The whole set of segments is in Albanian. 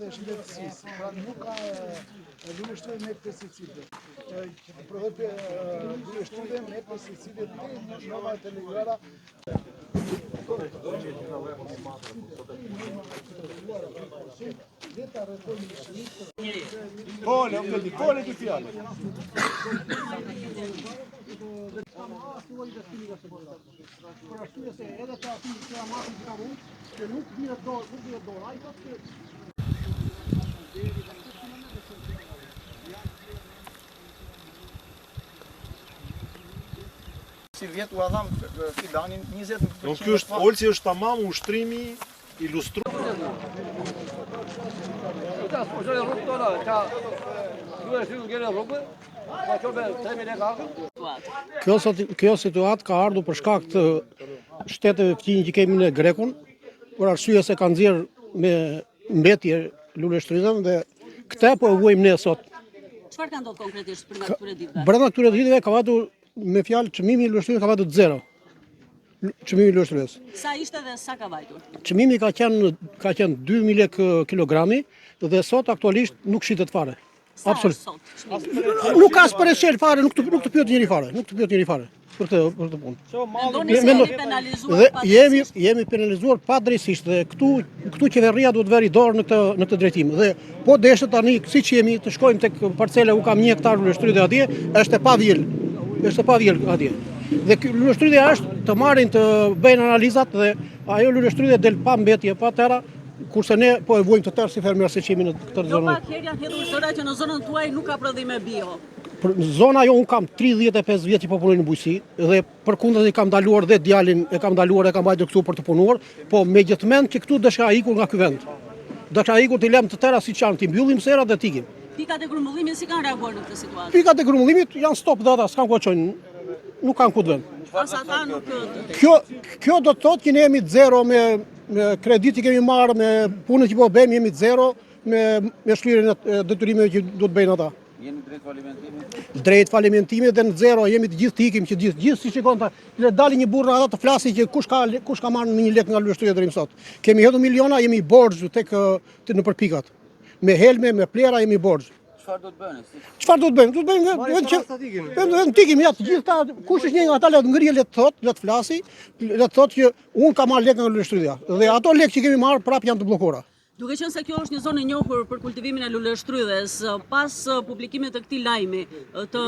dhe shëndetësisë. Pra nuk ka lullështrude me pesticide. Lullështrude me pesticide të normat e legjara. Kole të fjallë. Për arsye se edhe të ati që ja marrin që kam unë, që nuk vire dorë, ai thotë që si vjet u adham fidanin 20%. Nuk ky është Olsi është tamam ushtrimi ilustruar. Kjo situatë ka ardhur për shkak të shteteve fqinj që kemi në Grekun, për arsye se kanë nxjerr me mbetje lullështrydhen dhe këtë po e vuajmë ne sot. Çfarë ka ndodhur konkretisht brenda këtyre ditëve? Brenda këtyre ditëve ka vatur me fjalë çmimi i lullështrydhës ka vatur 0. Çmimi i lullështrydhës. Sa ishte dhe sa ka vajtur? Çmimi ka qenë 2000 lekë kilogrami dhe sot aktualisht nuk shitet fare. Sa Absolut. sot çmimi? Nuk ka për fare, nuk të pyet njëri fare, për këtë punë. Mendoni se jeni penalizuar Dhe pa jemi penalizuar padrejtisht dhe këtu qeveria duhet veri dorë në këtë drejtim. Dhe po deshet tani siç jemi të shkojmë tek parcela ku kam 1 hektar lullështrydhe atje, është e pavjel. Është e pavjel atje. Dhe ky lullështrydhja është të marrin të bëjnë analizat dhe ajo lullështrydhe del pa mbetje, pa terra, kurse ne po e vuajmë të tërë si fermerë se qemi në këtë Jo zonë. pak herë janë hedhur zëra që në zonën tuaj nuk ka prodhime bio. Zona jo, unë kam 35 vjet që po punoj në bujqësi dhe përkundër i kam ndaluar dhe djalin e kam mbajtur këtu për të punuar, po megjithmend që këtu dëshka ikur nga ky vend. Dëshka ikur të lëm të tëra siç janë, ti mbyllim serat dhe tikim. Pikat e grumbullimit si kanë reaguar në këtë situatë? Pikat e grumbullimit janë stop dhe ata s'kan ku çojnë. Nuk kanë ku të vend. As ata nuk Kjo do të thotë që ne jemi 0 me kredit që kemi marrë, me punën që po bëjmë jemi 0 me shlirjen e detyrimeve që duhet bëjnë ata. Jeni drejt falimentimit? Drejt falimentimit dhe në 0 jemi të gjithë të ikim që gjithë si shikon ta, le dalin një burrë ata të flasin që kush ka marrë 1 lek nga lullështrydhja deri më sot. Kemi hedhur miliona, jemi i borxh tek në përpikat. Me helme, me plera jemi i borxh. Çfarë do të bëni? Çfarë do të bëjmë? Do të bëjmë vetëm tikim ja të gjithë ta, kush është një nga ata le të ngrihet, le të flasi, le të thotë që unë kam marrë lek nga lullështrydhja dhe ato lek që kemi marrë prap janë të bllokuara. Duke qenë se kjo është një zonë e njohur për kultivimin e lullështrydhes, pas publikimit të këtij lajmi të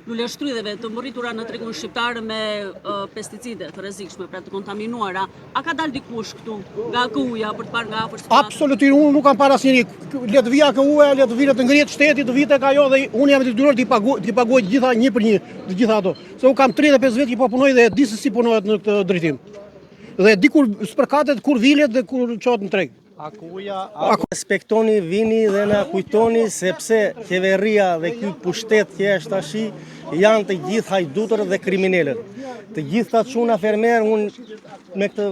lullështrydheve të mbërritura në tregun shqiptar me pesticide të rrezikshme, pra të kontaminuara, a ka dalë dikush këtu nga AKU-ja për të parë nga afër situatën? Absolutisht, unë nuk kam para asnjëri. Le të vija AKU-ja, le të vinë të ngrihet shteti, të vite ka ajo dhe unë jam i detyruar t'i paguaj të gjitha 1 për 1, të gjitha ato. Se unë kam 35 vjet që po punoj dhe e di se si punohet në këtë drejtim. Dhe di kur spërkatet, kur vilet dhe kur çohet në treg. Respektoni, vini dhe na kujtoni sepse qeveria dhe ky pushtet që është tashi janë të gjithë hajdutër dhe kriminalët. Të gjitha çuna fermer unë me këtë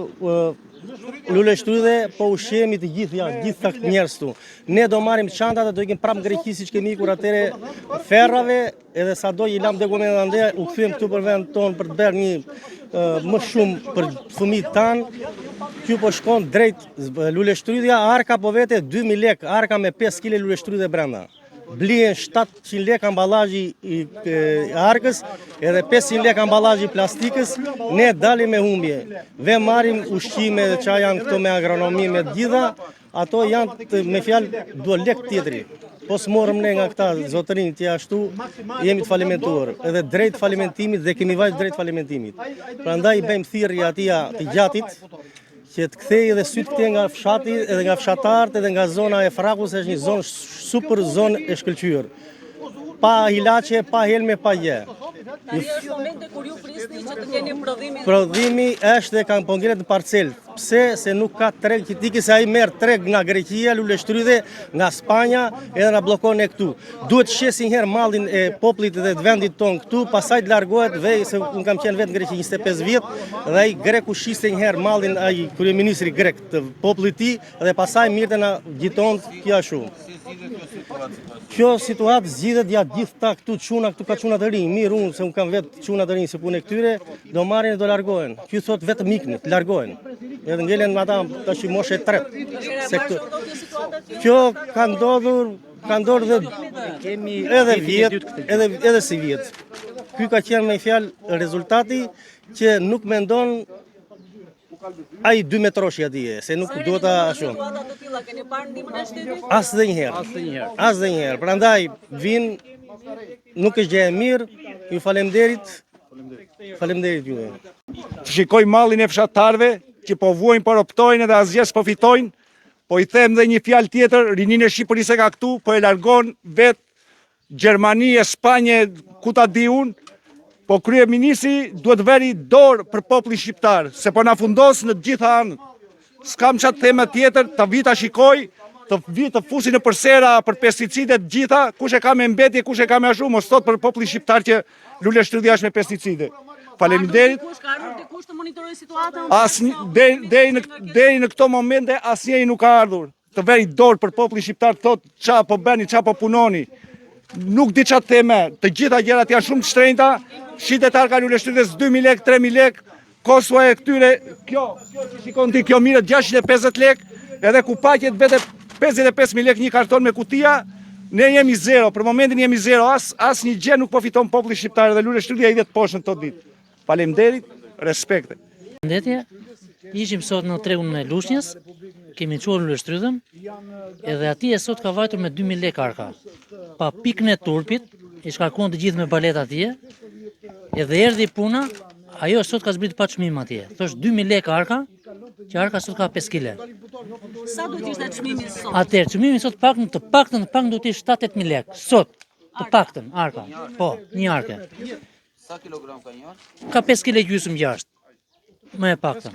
lullështrydhe po ushqemi të gjithë janë, gjithë njerëz këtu. Ne do marrim çantat dhe do ikim prapë në Greqi siç kemi ikur atëre ferrave, edhe sado i lam dokumentat ande, u kthyem këtu për vend ton për të bërë një më shumë për fëmijët tanë. Ky po shkon drejt lullështrydhja, arka po vete 2000 lek, arka me 5 kg lullështrydhe brenda. Blien 700 lek amballazhi i arkës edhe 500 lek amballazhi i plastikës, ne dalim me humbje. Ve marrim ushqime që janë këto me agronomi me të gjitha, ato janë me fjalë duhet lek tjetri. Po s'morëm ne nga këta zotërinj të ashtu, jemi të falimentuar, edhe drejt falimentimit dhe kemi vajtë drejt falimentimit. Prandaj bëjmë thirrje atia të gjatit, që të kthej edhe sytë këte nga fshati, edhe nga fshatarët, edhe nga zona e Frakus, është një zonë super zonë e shkëlqyer. Pa ilaçe, pa helme, pa gjë. Tani është momenti kur ju prisni që të keni prodhimin. Prodhimi është dhe kanë pongret në parcel. Pse? Se nuk ka treg që tiki se ai merr treg nga Greqia, lullështrydhe, nga Spanja, edhe na bllokon e këtu. Duhet shesin herë mallin e popullit dhe të vendit ton këtu, pastaj të largohet vej se un kam qenë vetë në Greqi 25 vjet dhe ai greku shiste një herë mallin ai kryeministri grek të popullit i dhe pastaj mirë na gjiton kjo ashtu. Kjo situatë zgjidhet ja gjithta këtu çuna, këtu ka çuna të rinj. Mirë unë se un kam vetë çuna të rinj se punë këtyre, do marrin e do largohen. Ky thot vetëm ikni, të largohen. edhe ngelen ata tash moshe 3. Se Kjo kjo ka ndodhur dhe edhe vjet, edhe si vjet. Ky ka qenë me fjalë rezultati që nuk mendon ai 2 metroshi atje, se nuk duhet ta ashtu. Keni parë ndihmën e shtetit? Asnjëherë. Prandaj vin nuk është gjë e mirë. Ju faleminderit. Faleminderit juve. Shikoj mallin e fshatarëve që po vuajnë, po optojnë dhe asgjë s'po fitojnë. Po i them dhe një fjalë tjetër, rininë e Shqipërisë ka këtu, po e largon vet Gjermani, Spanje, ku ta di unë. Po kryeministri duhet veri dorë për popullin shqiptar, se po na fundos në të gjitha anët. S'kam çat theme tjetër, të vi ta shikoj, të fusin në përsera për pesticide të gjitha, kush e ka me mbetje, kush e ka me ashtu, mos thot për popullin shqiptar që lule shtrydhja është me pesticide. Faleminderit. Ka ardhur dikush të monitorojë situatën? Deri në këto momente asnjëri nuk ka ardhur. Të veri dorë për popullin shqiptar, thot ç'a po bëni, ç'a po punoni. Nuk di ç'a theme, të gjitha gjërat janë shumë të shtrenjta. Shitetar ka lule shtrydhjes 2000 lek, 3000 lek. Kosua e këtyre, kjo që shikon ti, kjo mirët 650 lek, edhe ku paqet vete 55.000 lek një karton me kutia, ne jemi zero, për momentin jemi zero, as një gjë nuk po fiton populli shqiptar dhe lule shtrydhja i dhe të poshtë në të ditë. Faleminderit, respekte. Ndetje, ishim sot në tregun e Lushnjës, kemi quar lule shtrydhën, edhe ati e sot ka vajtur me 2000 lek arka. Pa pikën e turpit, i shkarkuan të gjithë me balet atje, edhe erdhi puna, ajo sot ka zbrit pa çmim atje. Thosh 2000 lek arka, që arka sot ka 5 kg. Sa duhet ishte çmimi sot? Atëherë çmimi sot të paktën duhet të ishte 7-8.000 lek. Sot, të paktën arka. Po, një arke. Sa kilogram ka një ark? Ka 5 kg gjysmë 6. Më e paktën.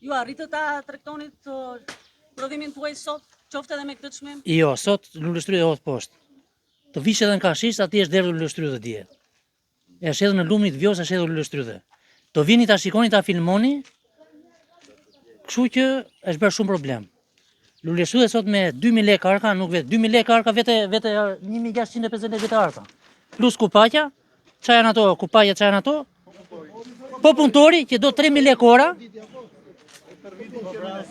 Ju arritët ta tregtonit prodhimin tuaj sot, qoftë edhe me këtë çmim? Jo, sot lule shtrydhe hodh poshtë. Të vish edhe në kashisht, atje është derdhur lule shtrydhe dje. E është edhe në lumit vjos, është edhe lule shtrydhe. Të vini ta shikoni, ta filmoni, kështu që është bërë shumë problem. Lule shtrydhe sot me 2000 lek arka, nuk vetë 2000 lek arka, vete 1650 lek vete arka. Plus kupaqja, çfarë janë ato, kupaqja çfarë janë ato? Po punëtori që do 3000 lek ora.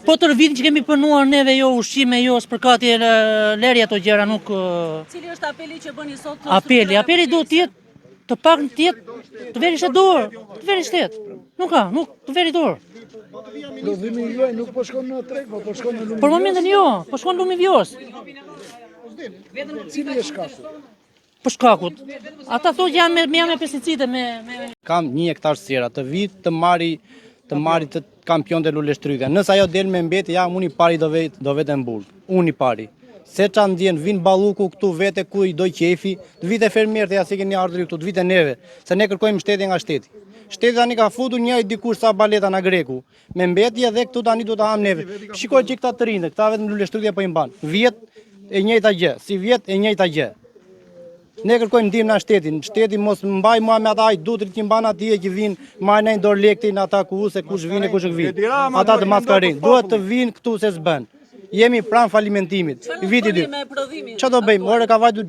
Po tër vitin që kemi punuar neve, jo ushqime, jo spërkatje, lerje ato gjëra nuk. Cili është apeli që bëni sot? Apeli duhet të jetë të pak në tjetë, të veri shtet dorë, të veri shtet. Nuk ka, të veri dorë. Prodhimi juaj nuk po shkon në treg, po shkon në lumë. Për momentin jo, po shkon lumi vjos. Cili është shkaku? Për shkakut. Ata thotë janë me pesticide, me... Kam 1 hektar sera, të vit të marri të kampion të lule shtrydhja. Nëse ajo del me mbeti, jam unë i pari do vete në burg. Unë i pari. Se qa ndjen, vinë balluku këtu vete ku i doj qefi, të vite fermerët e asë keni ardhur këtu, të vite neve, se ne kërkojmë shteti nga shteti. Shteti tani ka futur një dikush sa baleta në greku, me mbetje dhe këtu tani du të ham neve. Shikoj që këta të rinë, këta vetëm lule shtrydhja po i mban. Vjet e njëjta gjë, si vjet e njëjta gjë. Ne kërkojmë ndihmë nga shteti, shteti mos mbaj mua me ata dutrit që mban atje që vinë marrin dorë lektin ata se kush vjen e kush nuk vjen. Ata të maskarin, duhet të vinë këtu se s'bën. Jemi pranë falimentimit. Viti 2. Çfarë do bëjmë? Ore ka vajtur,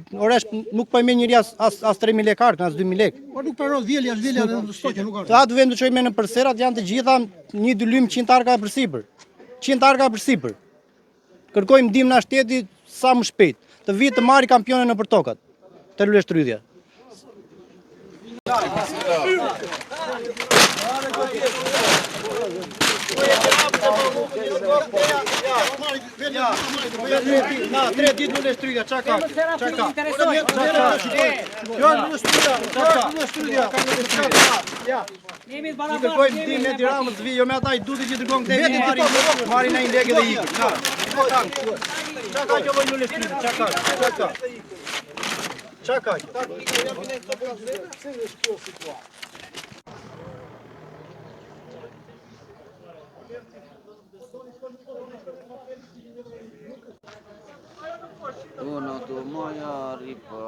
nuk po i merr njëri as 3000 lekë ark, as 2000 lekë. Po nuk pranon vjelja në stoqe nuk ka. Ata duhen të çojmë në përserat, janë të gjitha një dylym 100 arka për sipër. 100 arka për sipër. Kërkojmë ndihmë nga shteti sa më shpejt. Të vitë të marrë kampionin nëpër tokat. Të lule shtrydhja. Na, 3 ditë lule shtrydhja, çka ka? Jo, lule shtrydhja. Jemi barabartë. Kërkojmë ndihmë me Tiranën të vi, jo me ata i duti që dërgojnë këtej marrin ai lekë dhe ikën. Na. Çka ka që lule shtrydhja? Çka ka? Çka ka? Uno, tu, moja, ripa.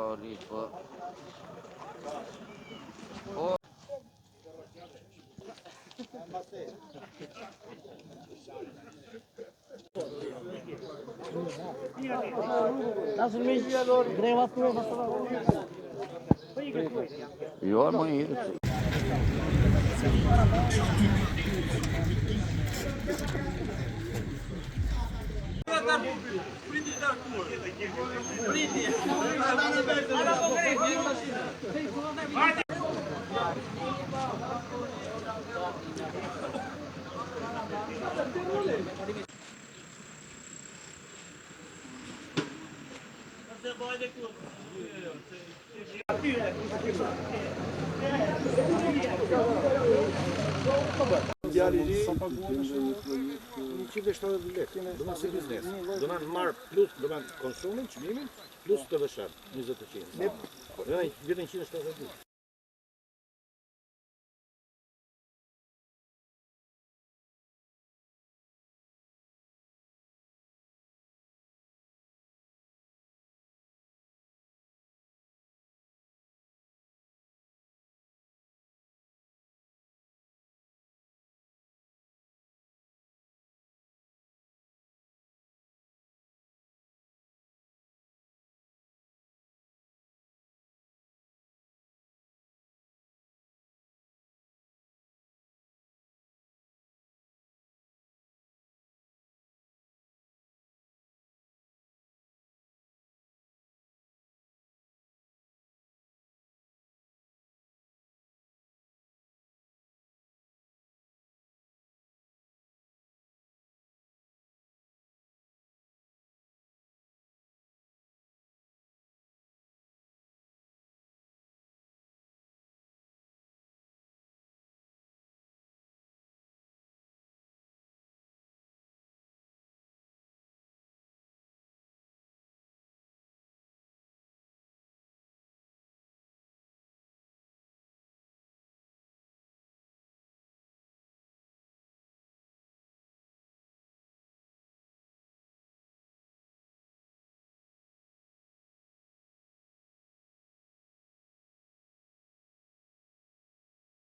Jo, më Djali i ri sa paguon 170 lekë. Do të si biznes. Do të marr plus, do të konsumin, çmimin plus të vëshat 20%. Ne vetëm 170.